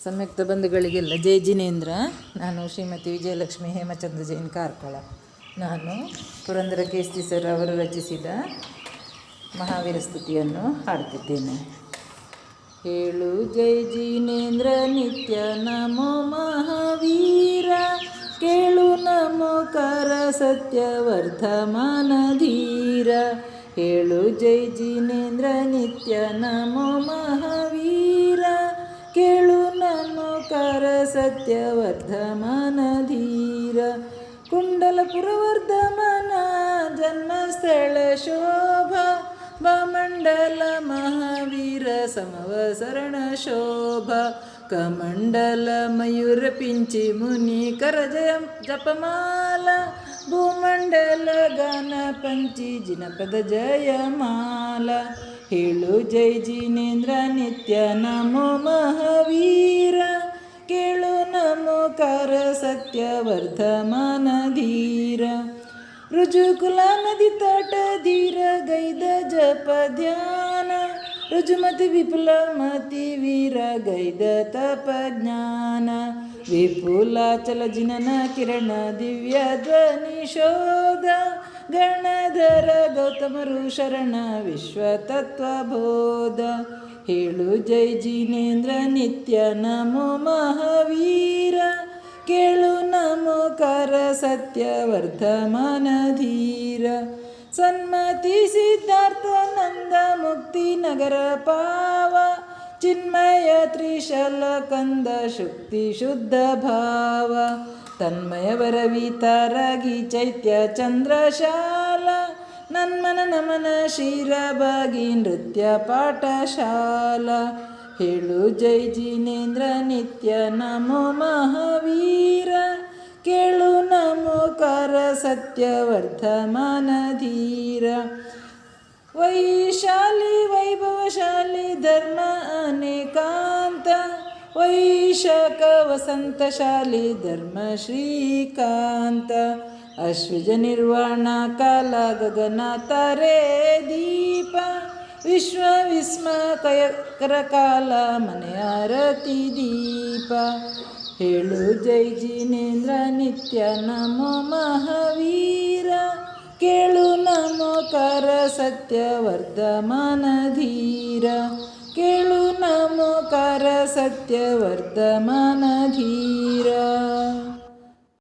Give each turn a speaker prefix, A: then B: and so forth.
A: ಸಂಯುಕ್ತ ಬಂಧುಗಳಿಗೆಲ್ಲ ಜೈ ಜಿನೇಂದ್ರ. ನಾನು ಶ್ರೀಮತಿ ವಿಜಯಲಕ್ಷ್ಮಿ ಹೇಮಚಂದ್ರ ಜೈನ್ ಕಾರ್ಕಳ. ನಾನು ಪುರಂದರ ಕೇಸರಿ ಸರ್ ಅವರು ರಚಿಸಿದ ಮಹಾವೀರ ಸ್ತುತಿಯನ್ನು ಹಾಡುತ್ತಿದ್ದೇನೆ. ಹೇಳು ಜೈ ಜಿನೇಂದ್ರ ನಿತ್ಯ ನಮೋ ಮಹಾವೀರ, ಕೇಳು ನಮೋಕಾರ ಸತ್ಯವರ್ಧಮಾನ ಧೀರ. ಹೇಳು ಜೈ ಜಿನೇಂದ್ರ ನಿತ್ಯ ನಮೋ ಮಹಾವೀರ, ಕೇಳು ನಮೋಕಾರ ಸತ್ಯವರ್ಧಮಾನ ಧೀರ. ಕುಂಡಲಪುರ ವರ್ಧಮಾನ ಜನ್ಮಸ್ಥಳ ಶೋಭಾ, ಬಮಂಡಲ ಮಹಾವೀರ ಸಮವಸರಣ ಶೋಭಾ. ಕಮಂಡಲ ಮಯೂರ ಪಿಂಚಿ ಮುನಿ ಕರ ಜಯ ಜಪಮಾಲ, ಭೂಮಂಡಲ ಗಾನ ಪಂಚಿ ಜಿನಪದ ಜಯಮಾಲ. ಹೇಳು ಜೈ ಜಿನೇಂದ್ರ ನಿತ್ಯ ನಮೋ ಮಹಾವೀರ, ಕೇಳು ನಮೋಕಾರ ಸತ್ಯವರ್ಧಮಾನ ಧೀರ. ರುಜುಕುಲ ನದಿ ತಟ ಧೀರ ಗೈದ ಜಪ ಧ್ಯಾನ, ರುಜುಮತಿ ವಿಪುಲ ಮತಿ ವೀರ ಗೈದ ತಪ ಜ್ಞಾನ. ವಿಪುಲಾಚಲ ಜಿನನ ಕಿರಣ ದಿವ್ಯ ಧ್ವನಿ ಶೋಧ, ಗಣಧರ ಗೌತಮರು ಶರಣ ವಿಶ್ವ ತತ್ವ ಬೋಧ. ಹೇಳು ಜೈ ಜಿನೇಂದ್ರ ನಿತ್ಯ ನಮೋ ಮಹಾವೀರ, ಕೇಳು ನಮೋಕಾರ ಸತ್ಯವರ್ಧಮಾನ ಧೀರ. ಸನ್ಮತಿ ಸಿದ್ಧಾರ್ಥ ನಂದ ಮುಕ್ತಿ ನಗರ ಪಾವ, ಚಿನ್ಮಯ ತ್ರಿಶಲ ಕಂದ ಶುಕ್ತಿ ಶುದ್ಧ ಭಾವ. ತನ್ಮಯ ವರವಿತಾರಾಗಿ ಚೈತ್ಯ ಚಂದ್ರಶಾಲ, ನನ್ಮನ ನಮನ ಶಿರಭಾಗಿ ನೃತ್ಯ ಪಾಠಶಾಲ. ಹೇಳು ಜೈ ಜಿನೇಂದ್ರ ನಿತ್ಯ ನಮೋ ಮಹಾವೀರ, ಕೇಳು ನಮೋಕಾರ ಸತ್ಯವರ್ಧಮಾನ ಧೀರ. ವೈಶಾಲಿ ವೈಭವಶಾಲಿ ಧರ್ಮ ಅನೇಕಾಂತ, ವೈಶಾಖ ವಸಂತಶಾಲಿ ಧರ್ಮ ಶ್ರೀಕಾಂತ. ಅಶ್ವಜ ನಿರ್ವಾಣ ಕಾಲ ಗಗನ ತಾರೆ ದೀಪ, ವಿಶ್ವ ವಿಸ್ಮಯಕರ ಕಾಲ ಮನೆಯಾರತಿ ದೀಪ. ಹೇಳು ಜೈ ಜಿನೇಂದ್ರ ನಿತ್ಯ ನಮೋ ಮಹಾವೀರ, ಕೇಳು ನಮೋಕಾರ ಸತ್ಯವರ್ಧಮಾನ ಧೀರ. ಕೇಳು ನಮೋಕಾರ ಸತ್ಯವರ್ಧಮಾನ ಧೀರ.